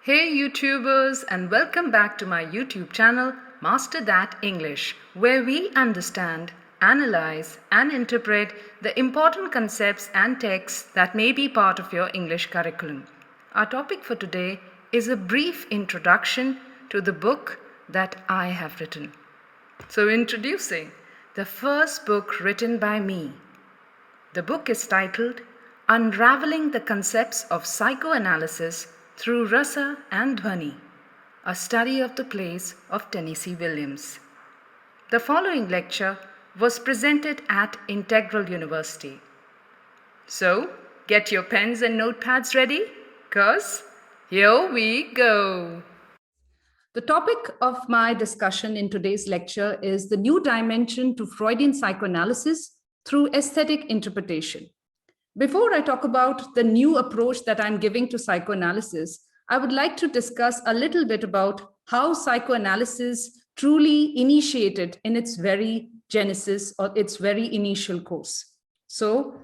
Hey YouTubers, and welcome back to my YouTube channel Master That English, where we understand, analyze and interpret the important concepts and texts that may be part of your English curriculum. Our topic for today is a brief introduction to the book that I have written. So introducing the first book written by me. The book is titled Unraveling the Concepts of Psychoanalysis through Rasa and Dhvani, a study of the plays of Tennessee Williams. The following lecture was presented at Integral University. So, get your pens and notepads ready, 'cause here we go. The topic of my discussion in today's lecture is the new dimension to Freudian psychoanalysis through aesthetic interpretation. Before I talk about the new approach that I'm giving to psychoanalysis, I would like to discuss a little bit about how psychoanalysis truly initiated in its very genesis or its very initial course. So,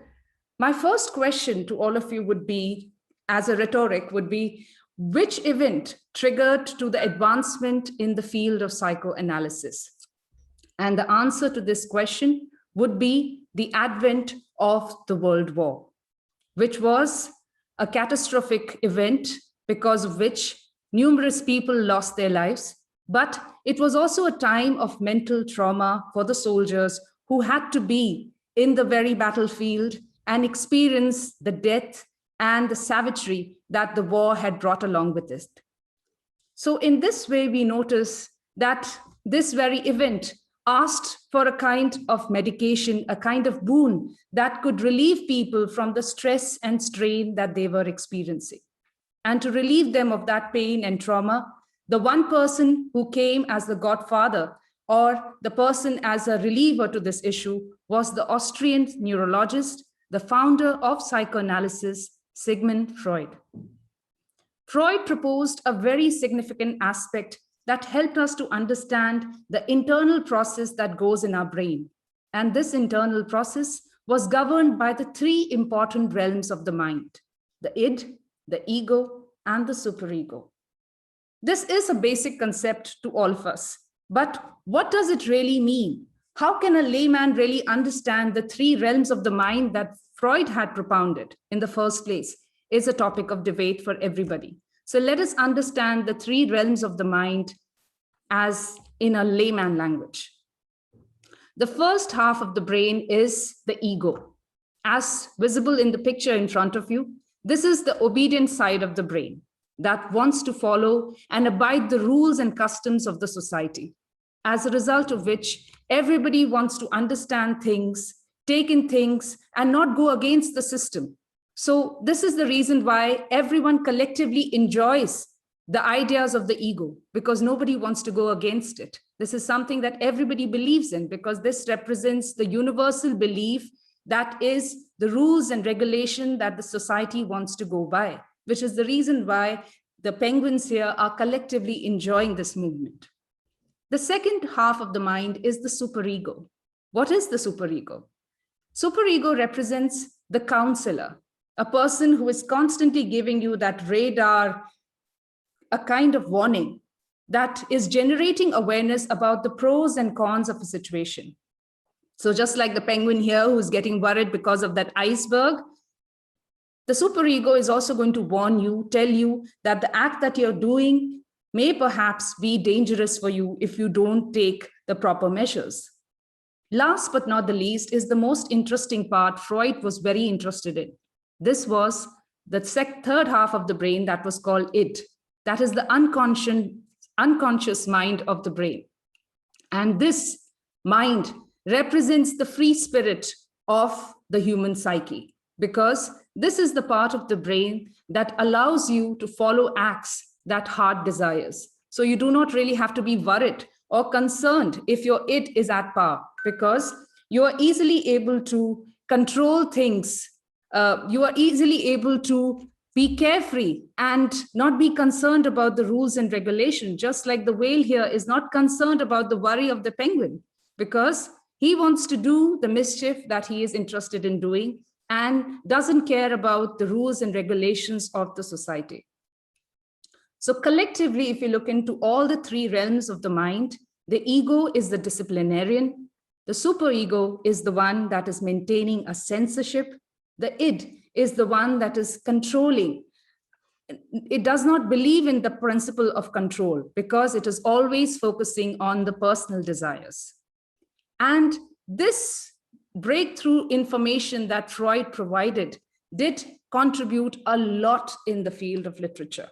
my first question to all of you would be, as a rhetoric, would be, which event triggered to the advancement in the field of psychoanalysis? And the answer to this question would be the advent of the World War, which was a catastrophic event because of which numerous people lost their lives. But it was also a time of mental trauma for the soldiers who had to be in the very battlefield and experience the death and the savagery that the war had brought along with it. So in this way, we notice that this very event asked for a kind of medication, a kind of boon that could relieve people from the stress and strain that they were experiencing. And to relieve them of that pain and trauma, the one person who came as the godfather or the person as a reliever to this issue was the Austrian neurologist, the founder of psychoanalysis, Sigmund Freud. Freud proposed a very significant aspect that helped us to understand the internal process that goes in our brain. And this internal process was governed by the three important realms of the mind: the id, the ego, and the superego. This is a basic concept to all of us, but what does it really mean? How can a layman really understand the three realms of the mind that Freud had propounded in the first place? Is a topic of debate for everybody. So let us understand the three realms of the mind as in a layman language. The first half of the brain is the ego. As visible in the picture in front of you, this is the obedient side of the brain that wants to follow and abide the rules and customs of the society. As a result of which, everybody wants to understand things, take in things, and not go against the system. So this is the reason why everyone collectively enjoys the ideas of the ego, because nobody wants to go against it. This is something that everybody believes in, because this represents the universal belief that is the rules and regulation that the society wants to go by, which is the reason why the penguins here are collectively enjoying this movement. The second half of the mind is the superego. What is the superego? Superego represents the counselor, a person who is constantly giving you that radar, a kind of warning that is generating awareness about the pros and cons of a situation. So just like the penguin here who's getting worried because of that iceberg, the superego is also going to warn you, tell you that the act that you're doing may perhaps be dangerous for you if you don't take the proper measures. Last but not the least is the most interesting part Freud was very interested in. This was the third half of the brain that was called id. That is the unconscious mind of the brain. And this mind represents the free spirit of the human psyche, because this is the part of the brain that allows you to follow acts that heart desires. So you do not really have to be worried or concerned if your id is at power, because you are easily able to control things. You are easily able to be carefree and not be concerned about the rules and regulations, just like the whale here is not concerned about the worry of the penguin, because he wants to do the mischief that he is interested in doing and doesn't care about the rules and regulations of the society. So collectively, if you look into all the three realms of the mind, the ego is the disciplinarian, the superego is the one that is maintaining a censorship, the id is the one that is controlling. It does not believe in the principle of control because it is always focusing on the personal desires. And this breakthrough information that Freud provided did contribute a lot in the field of literature.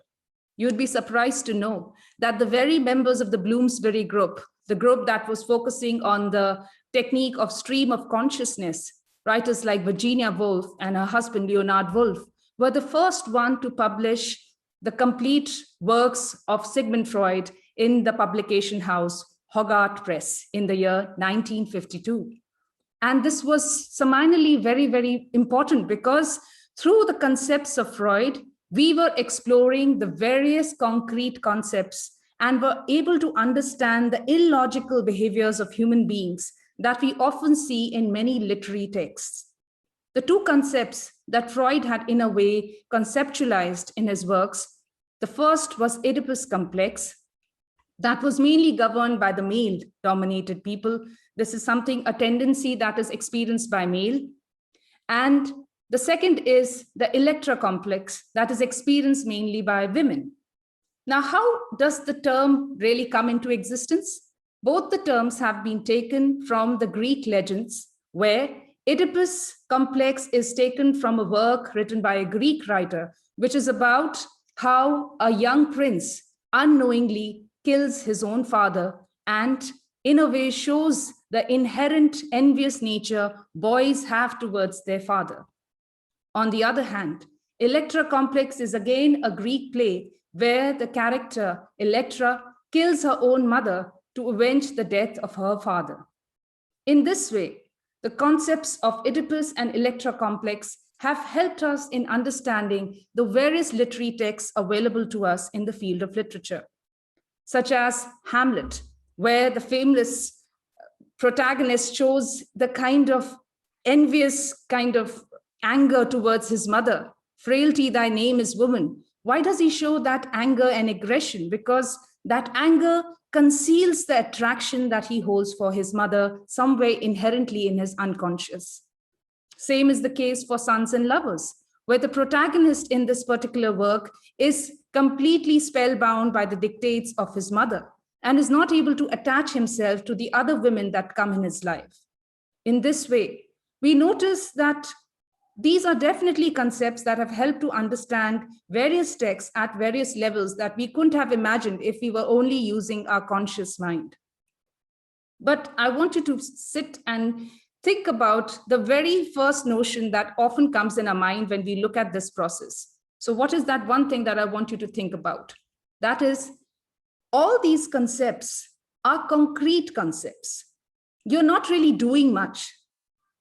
You'd be surprised to know that the very members of the Bloomsbury Group, the group that was focusing on the technique of stream of consciousness, writers like Virginia Woolf and her husband Leonard Woolf, were the first one to publish the complete works of Sigmund Freud in the publication house Hogarth Press in the year 1952. And this was seminally very, very important because through the concepts of Freud, we were exploring the various concrete concepts and were able to understand the illogical behaviors of human beings that we often see in many literary texts. The two concepts that Freud had in a way conceptualized in his works, the first was Oedipus complex, that was mainly governed by the male-dominated people. This is a tendency that is experienced by male. And the second is the Electra complex that is experienced mainly by women. Now, how does the term really come into existence? Both the terms have been taken from the Greek legends, where Oedipus complex is taken from a work written by a Greek writer, which is about how a young prince unknowingly kills his own father and in a way shows the inherent envious nature boys have towards their father. On the other hand, Electra complex is again a Greek play where the character Electra kills her own mother to avenge the death of her father. In this way, the concepts of Oedipus and Electra complex have helped us in understanding the various literary texts available to us in the field of literature, such as Hamlet, where the famous protagonist shows the kind of envious kind of anger towards his mother. Frailty, thy name is woman. Why does he show that anger and aggression? Because that anger conceals the attraction that he holds for his mother somewhere inherently in his unconscious. Same is the case for Sons and Lovers, where the protagonist in this particular work is completely spellbound by the dictates of his mother and is not able to attach himself to the other women that come in his life. In this way, we notice that these are definitely concepts that have helped to understand various texts at various levels that we couldn't have imagined if we were only using our conscious mind. But I want you to sit and think about the very first notion that often comes in our mind when we look at this process. So what is that one thing that I want you to think about? That is, all these concepts are concrete concepts. You're not really doing much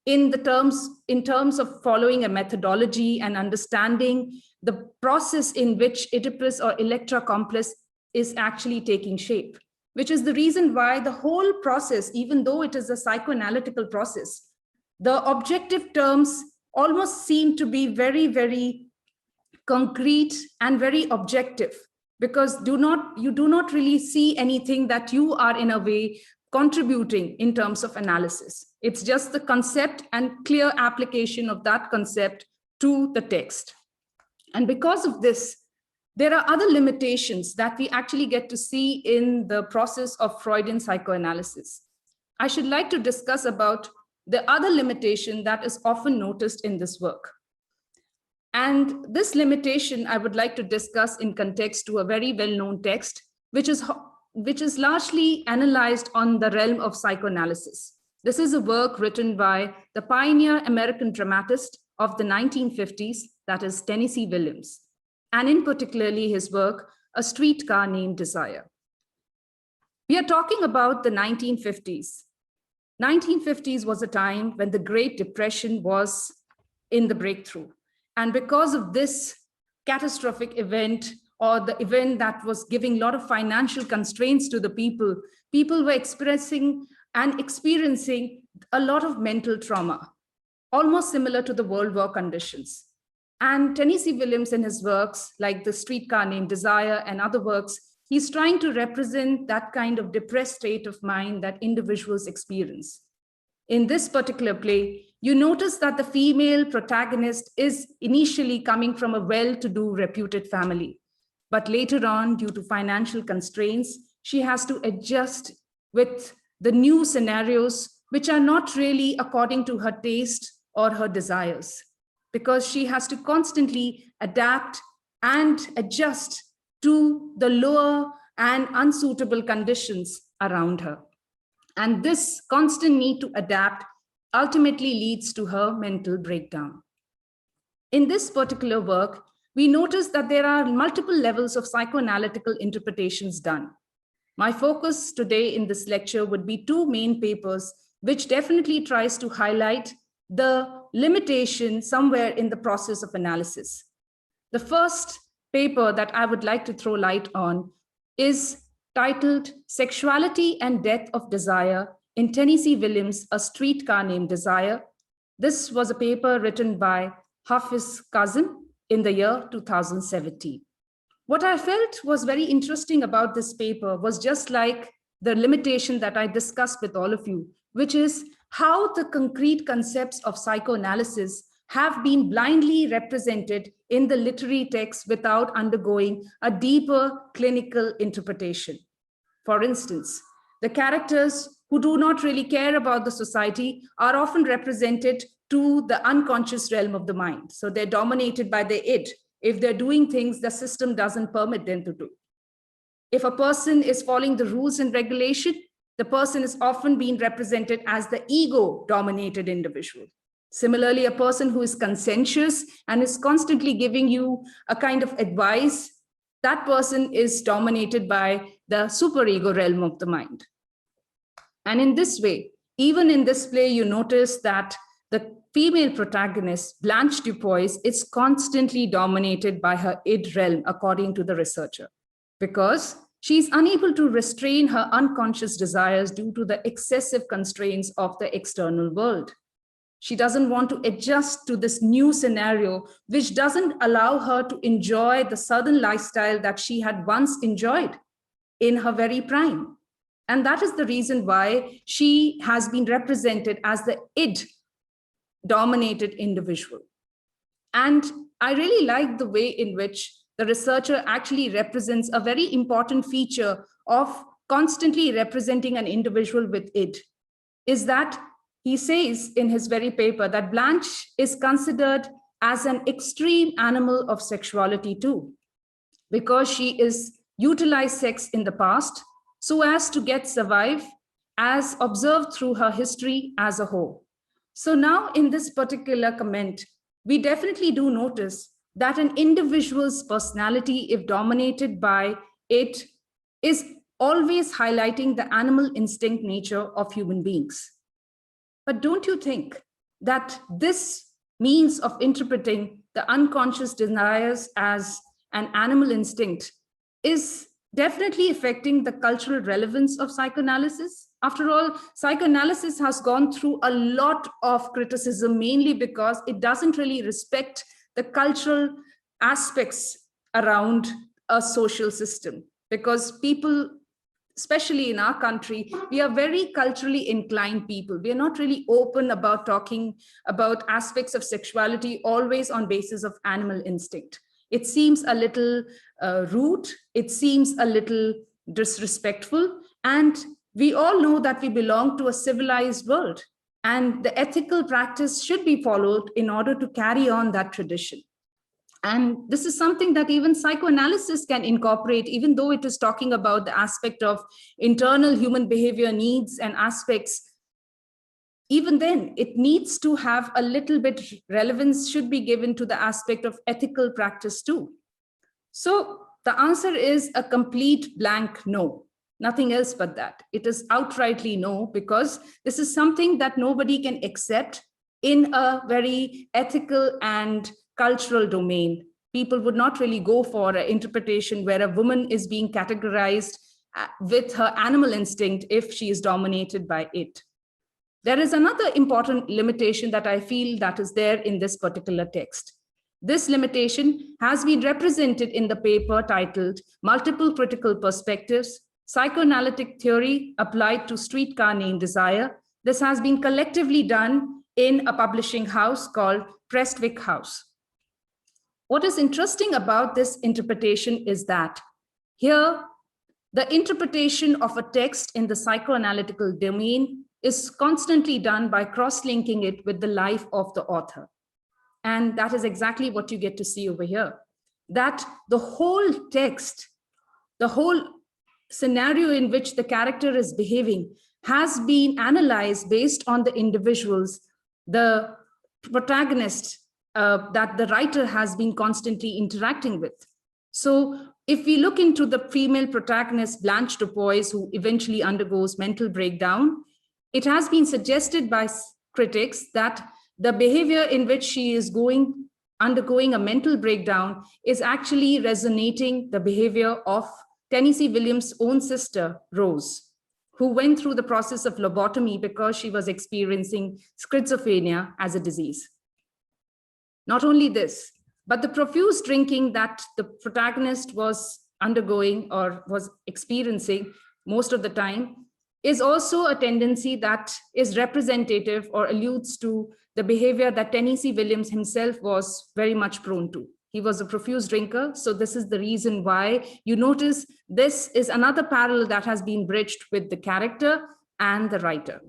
in terms of following a methodology and understanding the process in which Oedipus or Electra complex is actually taking shape, which is the reason why the whole process, even though it is a psychoanalytical process, the objective terms almost seem to be very, very concrete and very objective, because you do not really see anything that you are in a way contributing in terms of analysis. It's just the concept and clear application of that concept to the text. And because of this, there are other limitations that we actually get to see in the process of Freudian psychoanalysis. I should like to discuss about the other limitation that is often noticed in this work. And this limitation I would like to discuss in context to a very well-known text, which is largely analyzed on the realm of psychoanalysis. This is a work written by the pioneer American dramatist of the 1950s, that is Tennessee Williams, and in particularly his work, A Streetcar Named Desire. We are talking about the 1950s. 1950s was a time when the Great Depression was in the breakthrough. And because of this catastrophic event, or the event that was giving a lot of financial constraints to the people, people were expressing and experiencing a lot of mental trauma, almost similar to the World War conditions. And Tennessee Williams in his works, like The Streetcar Named Desire and other works, he's trying to represent that kind of depressed state of mind that individuals experience. In this particular play, you notice that the female protagonist is initially coming from a well-to-do, reputed family. But later on, due to financial constraints, she has to adjust with the new scenarios, which are not really according to her taste or her desires, because she has to constantly adapt and adjust to the lower and unsuitable conditions around her. And this constant need to adapt ultimately leads to her mental breakdown. In this particular work, we notice that there are multiple levels of psychoanalytical interpretations done. My focus today in this lecture would be two main papers, which definitely tries to highlight the limitation somewhere in the process of analysis. The first paper that I would like to throw light on is titled Sexuality and Death of Desire in Tennessee Williams, A Streetcar Named Desire. This was a paper written by Hafiz Kazim in the year 2017. What I felt was very interesting about this paper was just like the limitation that I discussed with all of you, which is how the concrete concepts of psychoanalysis have been blindly represented in the literary text without undergoing a deeper clinical interpretation. For instance, the characters who do not really care about the society are often represented to the unconscious realm of the mind. So they're dominated by the id. If they're doing things the system doesn't permit them to do. If a person is following the rules and regulation, the person is often being represented as the ego-dominated individual. Similarly, a person who is conscientious and is constantly giving you a kind of advice, that person is dominated by the superego realm of the mind. And in this way, even in this play, you notice that the female protagonist, Blanche Dupois, is constantly dominated by her id realm, according to the researcher, because she's unable to restrain her unconscious desires due to the excessive constraints of the external world. She doesn't want to adjust to this new scenario, which doesn't allow her to enjoy the southern lifestyle that she had once enjoyed in her very prime. And that is the reason why she has been represented as the id-dominated individual. And I really like the way in which the researcher actually represents a very important feature of constantly representing an individual with id, is that he says in his very paper that Blanche is considered as an extreme animal of sexuality too, because she is utilized sex in the past so as to get survive, as observed through her history as a whole. So now in this particular comment, we definitely do notice that an individual's personality, if dominated by it, is always highlighting the animal instinct nature of human beings. But don't you think that this means of interpreting the unconscious desires as an animal instinct is definitely affecting the cultural relevance of psychoanalysis? After all, psychoanalysis has gone through a lot of criticism, mainly because it doesn't really respect the cultural aspects around a social system. Because people, especially in our country, we are very culturally inclined people. We are not really open about talking about aspects of sexuality always on basis of animal instinct. It seems a little rude, it seems a little disrespectful, and we all know that we belong to a civilized world, and the ethical practice should be followed in order to carry on that tradition. And this is something that even psychoanalysis can incorporate, even though it is talking about the aspect of internal human behavior needs and aspects. Even then, it needs to have a little bit relevance should be given to the aspect of ethical practice too. So the answer is a complete blank no, nothing else but that. It is outrightly no, because this is something that nobody can accept in a very ethical and cultural domain. People would not really go for an interpretation where a woman is being categorized with her animal instinct if she is dominated by it. There is another important limitation that I feel that is there in this particular text. This limitation has been represented in the paper titled Multiple Critical Perspectives, Psychoanalytic Theory Applied to Streetcar Named Desire. This has been collectively done in a publishing house called Prestwick House. What is interesting about this interpretation is that here, the interpretation of a text in the psychoanalytical domain is constantly done by cross-linking it with the life of the author. And that is exactly what you get to see over here. That the whole text, the whole scenario in which the character is behaving has been analyzed based on the individuals, the protagonist that the writer has been constantly interacting with. So if we look into the female protagonist, Blanche debois, who eventually undergoes mental breakdown, it has been suggested by critics that the behavior in which she is undergoing a mental breakdown is actually resonating the behavior of Tennessee Williams' own sister, Rose, who went through the process of lobotomy because she was experiencing schizophrenia as a disease. Not only this, but the profuse drinking that the protagonist was undergoing or was experiencing most of the time is also a tendency that is representative or alludes to the behavior that Tennessee Williams himself was very much prone to. He was a profuse drinker. So this is the reason why you notice this is another parallel that has been bridged with the character and the writer.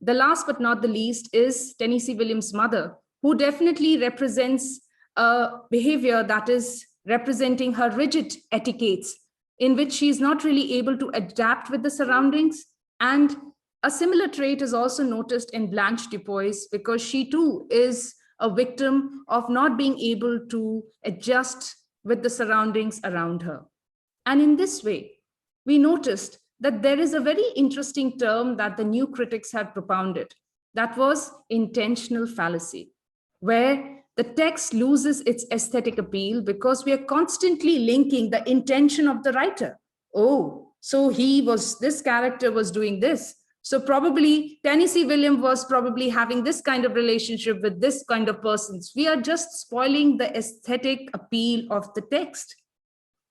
The last but not the least is Tennessee Williams' mother, who definitely represents a behavior that is representing her rigid etiquettes, in which she is not really able to adapt with the surroundings. And a similar trait is also noticed in Blanche debois, because she too is a victim of not being able to adjust with the surroundings around her. And in this way, we noticed that there is a very interesting term that the new critics had propounded. That was intentional fallacy, where the text loses its aesthetic appeal because we are constantly linking the intention of the writer. Oh, so this character was doing this. So probably Tennessee Williams was probably having this kind of relationship with this kind of persons. We are just spoiling the aesthetic appeal of the text.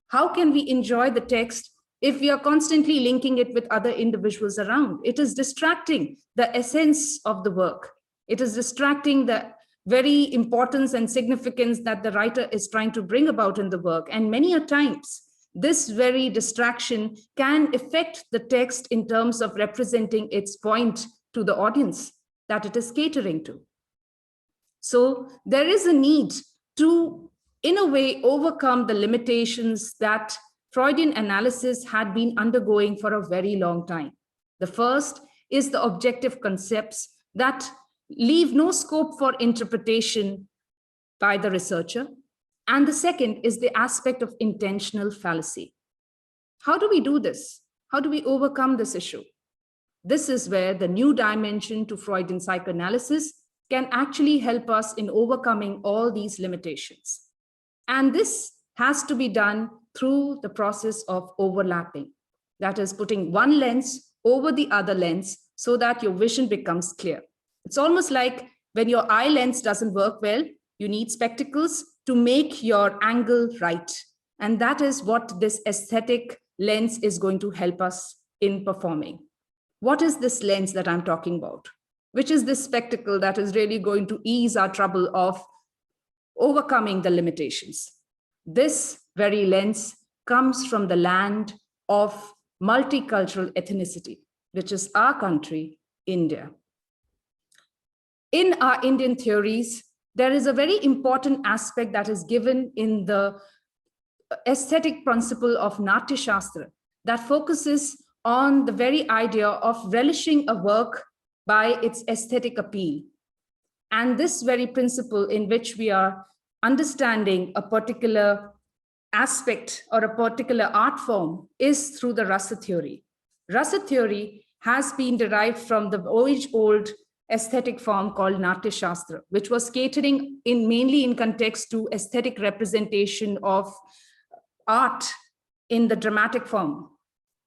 How can we enjoy the text if we are constantly linking it with other individuals around? It is distracting the essence of the work. It is distracting the very importance and significance that the writer is trying to bring about in the work. And many a times, this very distraction can affect the text in terms of representing its point to the audience that it is catering to. So there is a need to, in a way, overcome the limitations that Freudian analysis had been undergoing for a very long time. The first is the objective concepts that leave no scope for interpretation by the researcher. And the second is the aspect of intentional fallacy. How do we do this? How do we overcome this issue? This is where the new dimension to Freudian psychoanalysis can actually help us in overcoming all these limitations. And this has to be done through the process of overlapping. That is, putting one lens over the other lens so that your vision becomes clear. It's almost like when your eye lens doesn't work well, you need spectacles to make your angle right. And that is what this aesthetic lens is going to help us in performing. What is this lens that I'm talking about? Which is this spectacle that is really going to ease our trouble of overcoming the limitations? This very lens comes from the land of multicultural ethnicity, which is our country, India. In our Indian theories, there is a very important aspect that is given in the aesthetic principle of Natya Shastra that focuses on the very idea of relishing a work by its aesthetic appeal. And this very principle in which we are understanding a particular aspect or a particular art form is through the Rasa theory. Rasa theory has been derived from the age-old aesthetic form called Natya Shastra, which was catering mainly in context to aesthetic representation of art in the dramatic form.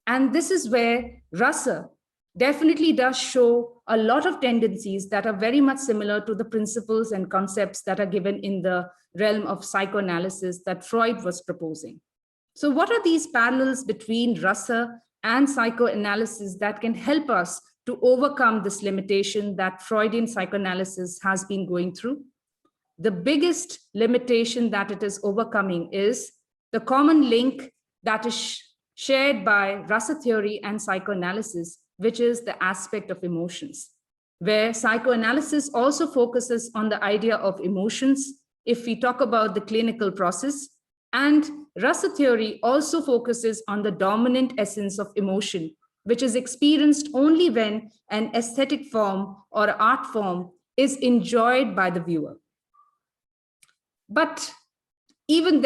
And this is where Rasa definitely does show a lot of tendencies that are very much similar to the principles and concepts that are given in the realm of psychoanalysis that Freud was proposing. So what are these parallels between rasa and psychoanalysis that can help us to overcome this limitation that Freudian psychoanalysis has been going through? The biggest limitation that it is overcoming is the common link that is shared by rasa theory and psychoanalysis, which is the aspect of emotions, where psychoanalysis also focuses on the idea of emotions if we talk about the clinical process, and rasa theory also focuses on the dominant essence of emotion, which is experienced only when an aesthetic form or art form is enjoyed by the viewer. But even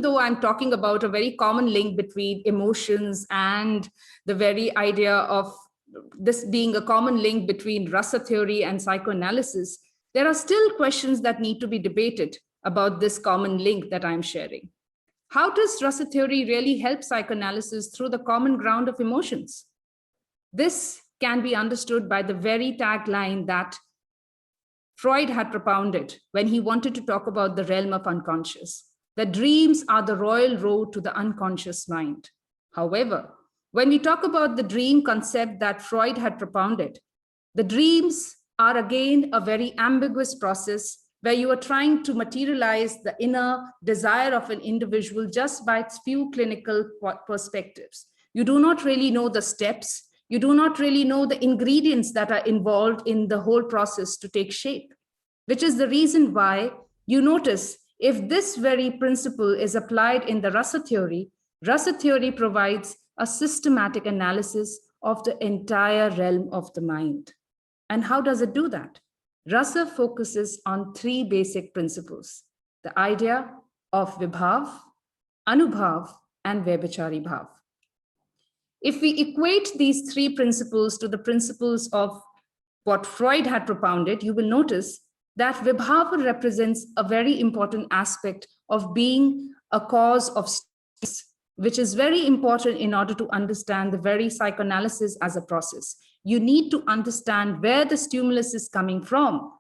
though I'm talking about a very common link between emotions and the very idea of this being a common link between rasa theory and psychoanalysis, there are still questions that need to be debated about this common link that I'm sharing. How does rasa theory really help psychoanalysis through the common ground of emotions? This can be understood by the very tagline that Freud had propounded when he wanted to talk about the realm of unconscious. The dreams are the royal road to the unconscious mind. However, when we talk about the dream concept that Freud had propounded, the dreams are again a very ambiguous process where you are trying to materialize the inner desire of an individual just by its few clinical perspectives. You do not really know the steps. You do not really know the ingredients that are involved in the whole process to take shape, which is the reason why you notice if this very principle is applied in the rasa theory provides a systematic analysis of the entire realm of the mind. And how does it do that? Rasa focuses on three basic principles: the idea of vibhav, anubhav, and vyabhichari bhav. If we equate these three principles to the principles of what Freud had propounded, you will notice that vibhava represents a very important aspect of being a cause of stress, which is very important in order to understand the very psychoanalysis as a process. You need to understand where the stimulus is coming from.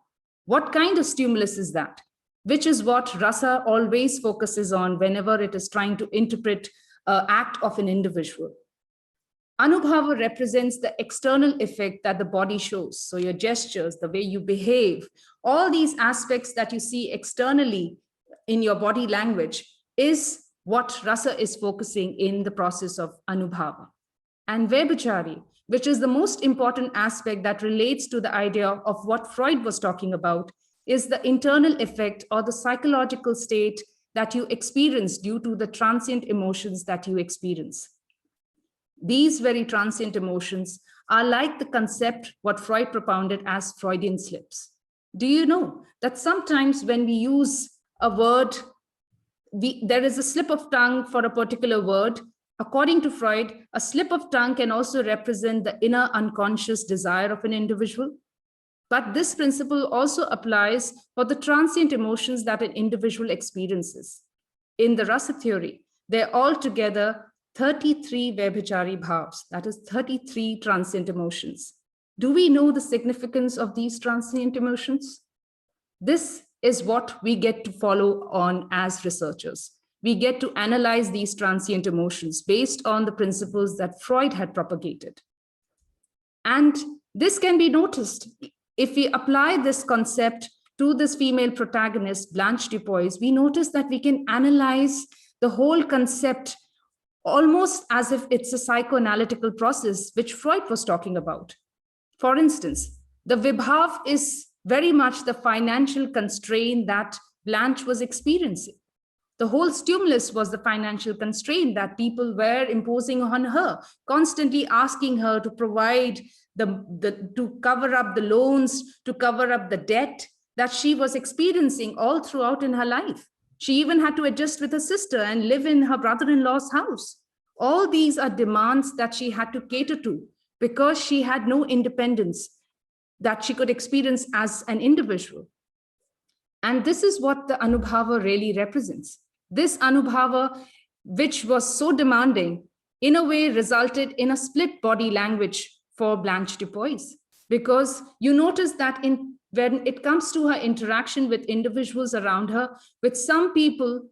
What kind of stimulus is that? Which is what rasa always focuses on whenever it is trying to interpret an act of an individual. Anubhava represents the external effect that the body shows. So your gestures, the way you behave, all these aspects that you see externally in your body language is what rasa is focusing in the process of anubhava. And vyabhichari, which is the most important aspect that relates to the idea of what Freud was talking about, is the internal effect or the psychological state that you experience due to the transient emotions that you experience. These very transient emotions are like the concept what Freud propounded as Freudian slips. Do you know that sometimes when we use a word, there is a slip of tongue for a particular word? According to Freud, a slip of tongue can also represent the inner unconscious desire of an individual. But this principle also applies for the transient emotions that an individual experiences. In the rasa theory, they're altogether 33 vyabhichari bhavs, that is 33 transient emotions. Do we know the significance of these transient emotions? This is what we get to follow on as researchers. We get to analyze these transient emotions based on the principles that Freud had propagated. And this can be noticed if we apply this concept to this female protagonist, Blanche Dubois. We notice that we can analyze the whole concept almost as if it's a psychoanalytical process, which Freud was talking about. For instance, the vibhav is very much the financial constraint that Blanche was experiencing. The whole stimulus was the financial constraint that people were imposing on her, constantly asking her to provide to cover up the loans, to cover up the debt that she was experiencing all throughout in her life. She even had to adjust with her sister and live in her brother-in-law's house. All these are demands that she had to cater to because she had no independence that she could experience as an individual. And this is what the anubhava really represents. This anubhava, which was so demanding, in a way resulted in a split body language for Blanche Dubois, because you notice that when it comes to her interaction with individuals around her, with some people,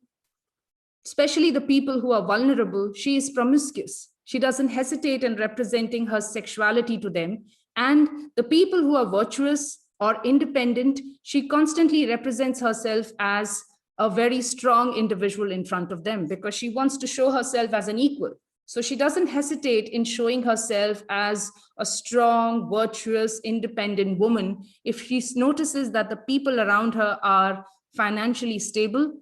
especially the people who are vulnerable, she is promiscuous. She doesn't hesitate in representing her sexuality to them. And the people who are virtuous or independent, she constantly represents herself as a very strong individual in front of them because she wants to show herself as an equal. So she doesn't hesitate in showing herself as a strong, virtuous, independent woman if she notices that the people around her are financially stable.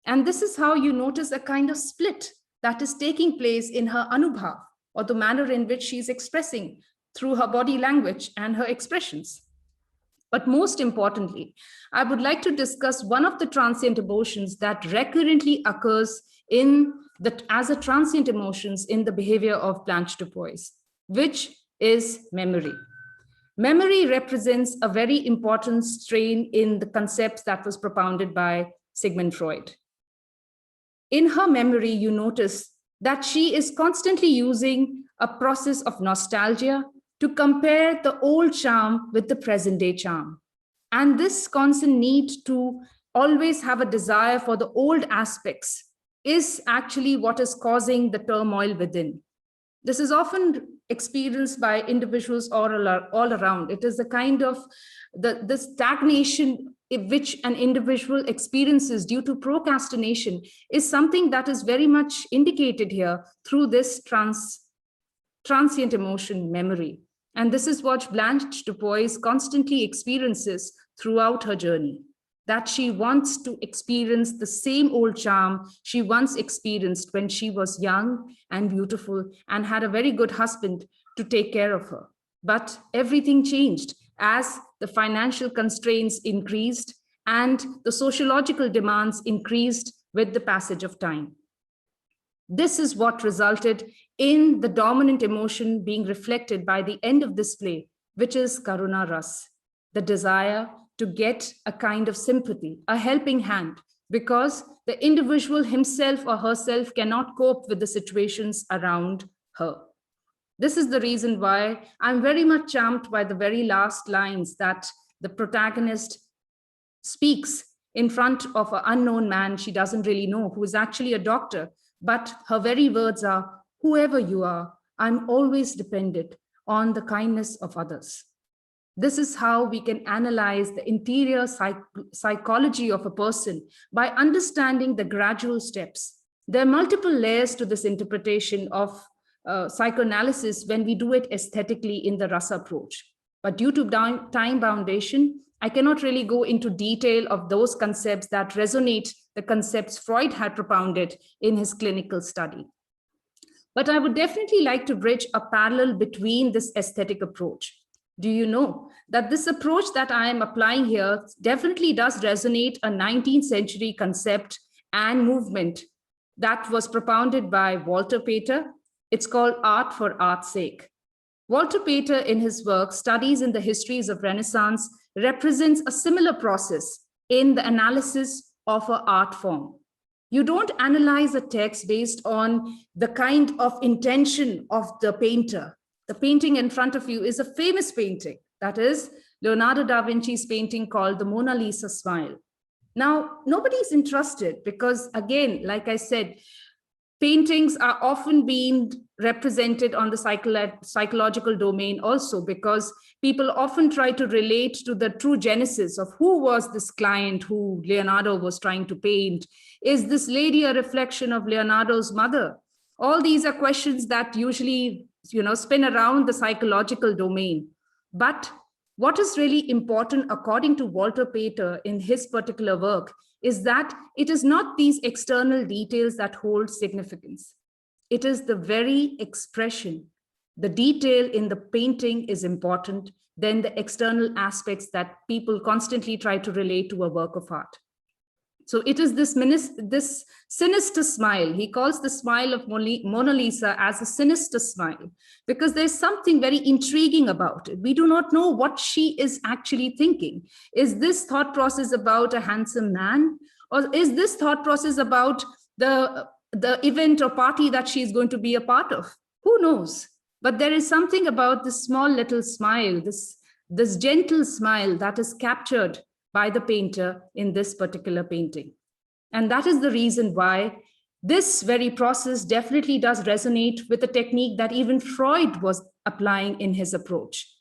And this is how you notice a kind of split that is taking place in her anubhav, or the manner in which she's expressing through her body language and her expressions. But most importantly, I would like to discuss one of the transient emotions that recurrently occurs as a transient emotions in the behavior of Blanche Dubois, which is memory. Memory represents a very important strain in the concepts that was propounded by Sigmund Freud. In her memory, you notice that she is constantly using a process of nostalgia to compare the old charm with the present day charm. And this constant need to always have a desire for the old aspects is actually what is causing the turmoil within. This is often experienced by individuals all around. It is a kind of the stagnation which an individual experiences due to procrastination is something that is very much indicated here through this transient emotion memory. And this is what Blanche Dubois constantly experiences throughout her journey, that she wants to experience the same old charm she once experienced when she was young and beautiful and had a very good husband to take care of her. But everything changed as the financial constraints increased and the sociological demands increased with the passage of time. This is what resulted in the dominant emotion being reflected by the end of this play, which is karunaras, the desire to get a kind of sympathy, a helping hand, because the individual himself or herself cannot cope with the situations around her. This is the reason why I'm very much charmed by the very last lines that the protagonist speaks in front of an unknown man she doesn't really know, who is actually a doctor. But her very words are, whoever you are, I'm always dependent on the kindness of others. This is how we can analyze the interior psychology of a person by understanding the gradual steps. There are multiple layers to this interpretation of psychoanalysis when we do it aesthetically in the Rasa approach. But due to time foundation, I cannot really go into detail of those concepts that resonate the concepts Freud had propounded in his clinical study. But I would definitely like to bridge a parallel between this aesthetic approach. Do you know that this approach that I am applying here definitely does resonate a 19th century concept and movement that was propounded by Walter Pater? It's called art for art's sake. Walter Pater, in his work, Studies in the Histories of Renaissance, represents a similar process in the analysis of an art form. You don't analyze a text based on the kind of intention of the painter. The painting in front of you is a famous painting. That is Leonardo da Vinci's painting called the Mona Lisa Smile. Now, nobody's interested because, again, like I said, paintings are often being represented on the psychological domain also, because people often try to relate to the true genesis of who was this client who Leonardo was trying to paint. Is this lady a reflection of Leonardo's mother? All these are questions that usually, spin around the psychological domain. But what is really important, according to Walter Pater in his particular work, is that it is not these external details that hold significance. It is the very expression. The detail in the painting is important than the external aspects that people constantly try to relate to a work of art. So it is this sinister smile. He calls the smile of Mona Lisa as a sinister smile because there's something very intriguing about it. We do not know what she is actually thinking. Is this thought process about a handsome man? Or is this thought process about the event or party that she is going to be a part of? Who knows? But there is something about this small little smile, this gentle smile that is captured by the painter in this particular painting. And that is the reason why this very process definitely does resonate with the technique that even Freud was applying in his approach.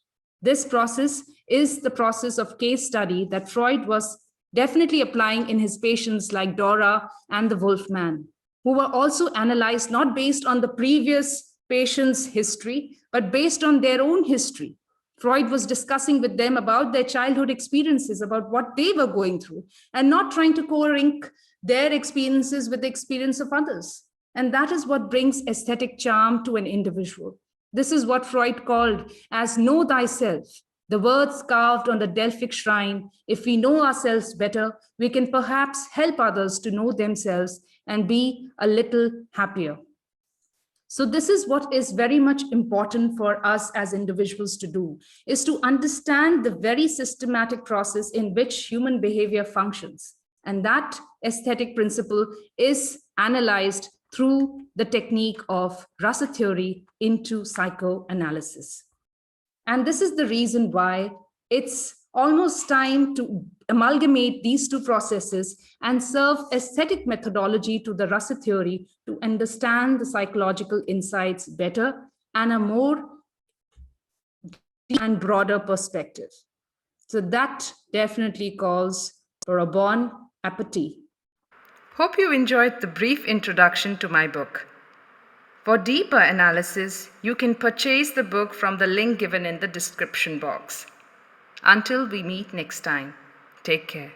This process is the process of case study that Freud was definitely applying in his patients like Dora and the Wolfman, who were also analyzed not based on the previous patient's history, but based on their own history. Freud was discussing with them about their childhood experiences, about what they were going through, and not trying to co-link their experiences with the experience of others. And that is what brings aesthetic charm to an individual. This is what Freud called as know thyself. The words carved on the Delphic shrine, if we know ourselves better, we can perhaps help others to know themselves and be a little happier. So this is what is very much important for us as individuals to do, is to understand the very systematic process in which human behavior functions. And that aesthetic principle is analyzed through the technique of Rasa theory into psychoanalysis. And this is the reason why it's almost time to amalgamate these two processes and serve aesthetic methodology to the Rasa theory to understand the psychological insights better and a more deep and broader perspective. So that definitely calls for a bon appetit. Hope you enjoyed the brief introduction to my book. For deeper analysis, you can purchase the book from the link given in the description box. Until we meet next time, take care.